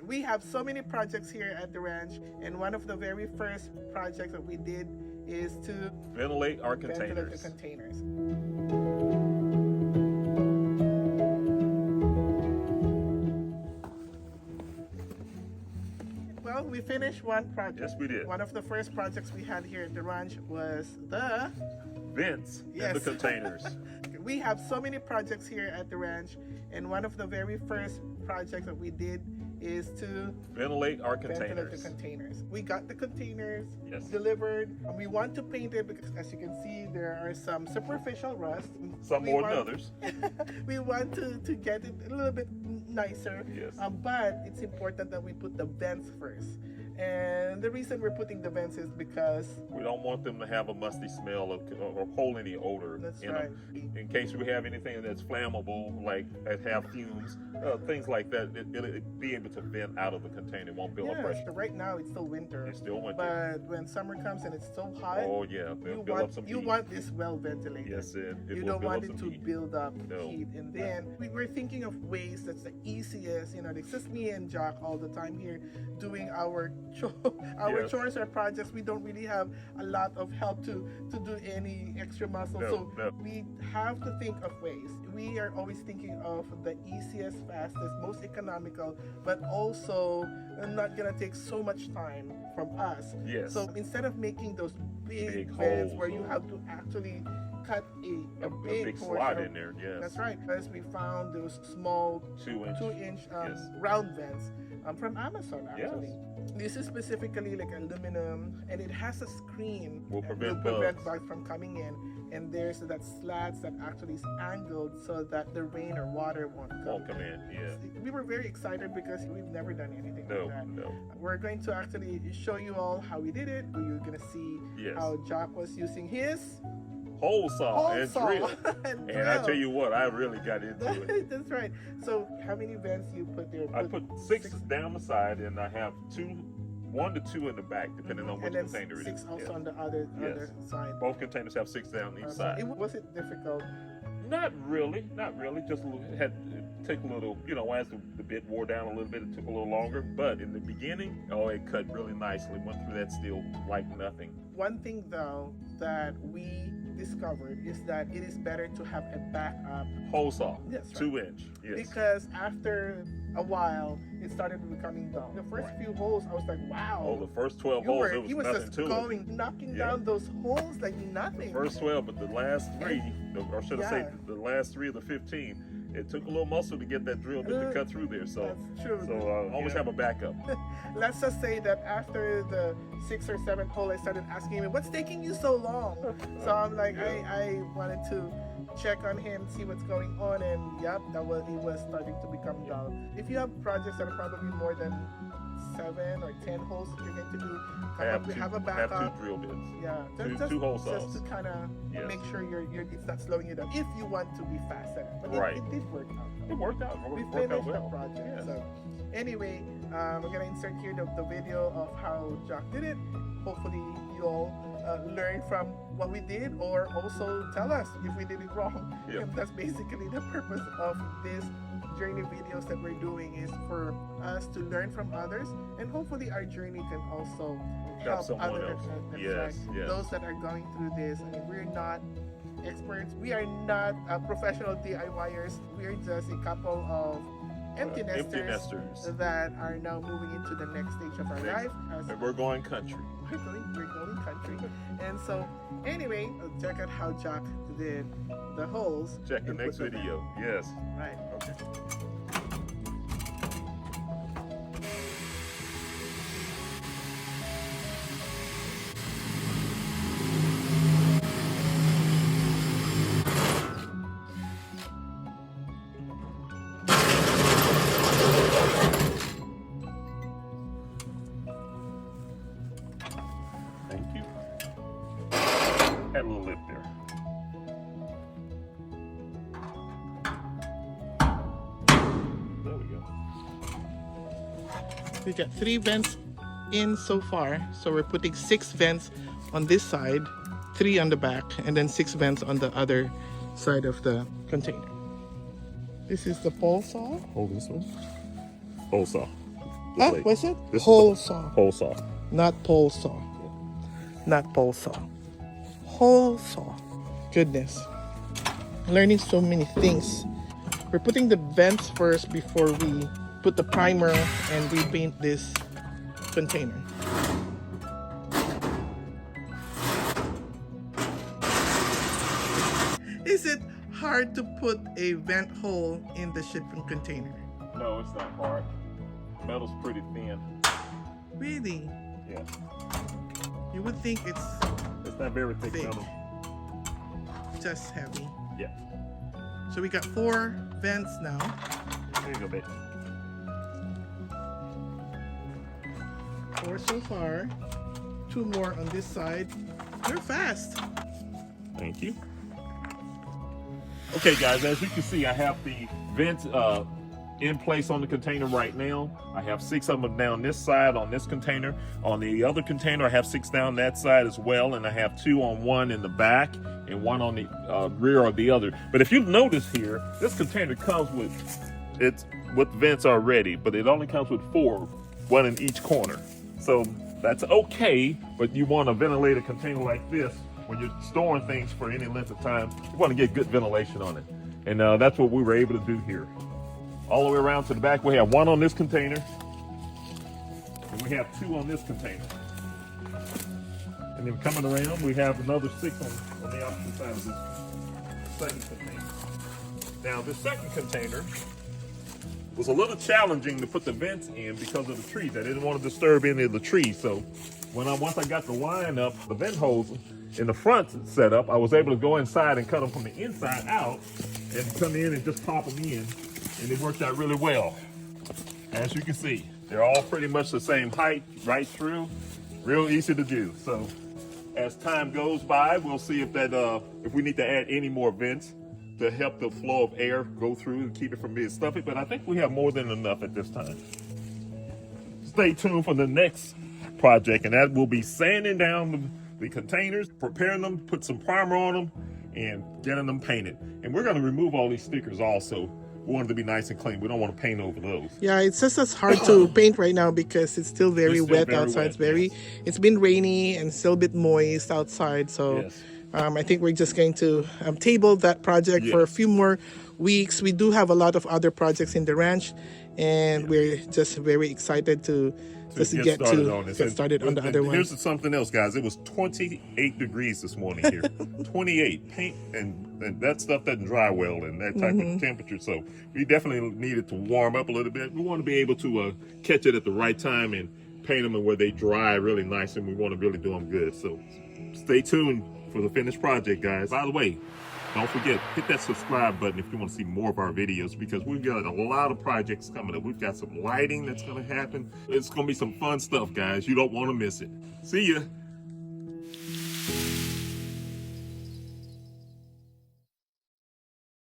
We have so many projects here at the ranch, and one of the very first projects that we did is to ventilate our ventilate the containers. containers. Well, we finished one project. Yes, we did. One of the first projects we had here at the ranch was the Vents in the Yes. containers. We have so many projects here at the ranch, and one of the very first projects that we did is to Ventilate our ventilate the containers. containers. We got the containers Yes. delivered, and we want to paint it because, as you can see, there are some superficial rust. Some We more want- than others. We want to get it a little bit nicer, Yes. but it's important that we put the vents first. And the reason we're putting the vents is because We don't want them to have a musty smell or hold any odor That's in right. them. In case we have anything that's flammable, like that have fumes, things like that, it'll be able to vent out of the container. It won't build up yes, pressure. right now it's still winter. It's still winter. But when summer comes and it's so hot, Oh yeah, you they'll build up some heat. want this well ventilated. Yes, it You will don't build want up it some to heat. build up No. heat. And then we were thinking of ways that's the easiest. It's just me and Jack all the time here doing our Yes. chores or projects. We don't really have a lot of help to do any extra muscle. No, So no. we have to think of ways. We are always thinking of the easiest, fastest, most economical, but also not gonna take so much time from us. Yes. So instead of making those big Big vents holes where you or- have to actually cut a a big big portion slot of- in there. Yes. That's right. As we found those small 2-inch. 2-inch Yes. round vents from Amazon actually. This is specifically like aluminum, and it has a screen Will that prevent bugs from coming in. And there's that slats that actually is angled so that the rain or water won't Won't come in. Yeah. We were very excited because we've never done anything No, like that. no. We're going to actually show you all how we did it. You're gonna see Yes. how Jack was using his Hole saw hole and saw drill. and And I drill. tell you what, I really got into it. That's right. So how many vents you put there? I put six down the side, and I have 1 to 2 in the back, depending on which and then container it is. 6 also Yeah. on the other Yes. side. Both containers have 6 down each side. Was it difficult? Not really, not really. Just a little, had to take a little, as the bit wore down a little bit, it took a little longer. But in the beginning, it cut really nicely. Went through that steel like nothing. One thing though that we discovered is that it is better to have a backup. Hole saw, That's right. 2-inch. Yes. Because after a while, it started becoming dull. The first few holes, I was like, wow. Oh, the first 12 holes, there was he was nothing just to going, knocking Yeah. down those holes like nothing. it. First 12, but the last 3, or should I say, Yeah. the last 3 of the 15, it took a little muscle to get that drill bit to cut through there. So, That's true. always have a backup. Let's just say that after the 6th or 7th hole, I started asking him, "What's taking you so long?" So I'm like, I wanted to check on him, see what's going on, and yep, it was starting to become dull. If you have projects that are probably more than 7 or 10 holes that you're going to do, have a backup. Have 2 drill bits. Yeah, Two hole just saws. to kind of Yes. make sure it's not slowing you down. If you want to be fast at it, but Right. it did work out. It worked out. We It worked out finished the well. project. Yes. So anyway, we're gonna insert here the video of how Jack did it. Hopefully you all learn from what we did, or also tell us if we did it wrong. Yeah. And that's basically the purpose of this journey videos that we're doing, is for us to learn from others, and hopefully our journey can also help someone others. else. That's Yes, right. yes. Those that are going through this. I mean, we're not experts. We are not professional DIYers. We're just a couple of empty Empty nesters nesters. that are now moving into the next stage of our life. As And we're going country. we're going country. And so, anyway, check out how Jack did the holes. Check the and next put them video. Yes. in. Right. Okay. Thank you. Had a little lip there. There we go. We got 3 vents in so far. So we're putting 6 vents on this side, 3 on the back, and then 6 vents on the other side of the container. This is the pole saw. Hold this one. Hole saw. Ah, blade. what's it? This is Hole the saw. hole saw. Not pole saw. Not pole saw. Hole saw. Goodness. Learning so many things. We're putting the vents first before we put the primer and repaint this container. Is it hard to put a vent hole in the shipping container? No, it's not hard. Metal's pretty thin. Really? Yeah. You would think it's It's not very thick Thick. metal. just heavy. Yeah. So we got 4 vents now. There you go, babe. 4 so far. 2 more on this side. You're fast. Thank you. Okay, guys, as you can see, I have the vents in place on the container right now. I have 6 of them down this side on this container. On the other container, I have 6 down that side as well, and I have 2 on one in the back and 1 on the rear of the other. But if you notice here, this container comes with vents already, but it only comes with 4, 1 in each corner. So that's okay, but you want a ventilated container like this when you're storing things for any length of time. You want to get good ventilation on it, and that's what we were able to do here. All the way around to the back, we have 1 on this container, and we have 2 on this container. And then coming around, we have another 6 on the opposite side of this second container. Now, this second container was a little challenging to put the vents in because of the trees. I didn't want to disturb any of the trees, so once I got the line up, the vent holes in the front set up, I was able to go inside and cut them from the inside out and come in and just pop them in. And it worked out really well. As you can see, they're all pretty much the same height right through. Real easy to do. So as time goes by, we'll see if we need to add any more vents to help the flow of air go through and keep it from being stuffy. But I think we have more than enough at this time. Stay tuned for the next project, and that will be sanding down the containers, preparing them, put some primer on them, and getting them painted. And we're going to remove all these stickers also. We want it to be nice and clean. We don't want to paint over those. Yeah, it's just as hard to paint right now because it's still very It's still wet very outside. wet, It's been rainy and still a bit moist outside. So Yes. I think we're just going to table that project for a few more weeks. We do have a lot of other projects in the ranch, and we're just very excited to get started on the other one. Here's something else, guys. It was 28 degrees this morning here. 28. Paint and that stuff doesn't dry well in that type of temperature. So we definitely needed to warm up a little bit. We want to be able to catch it at the right time and paint them where they dry really nice, and we want to really do them good. So stay tuned for the finished project, guys. By the way, don't forget, hit that subscribe button if you want to see more of our videos, because we've got a lot of projects coming up. We've got some lighting that's going to happen. It's going to be some fun stuff, guys. You don't want to miss it. See ya.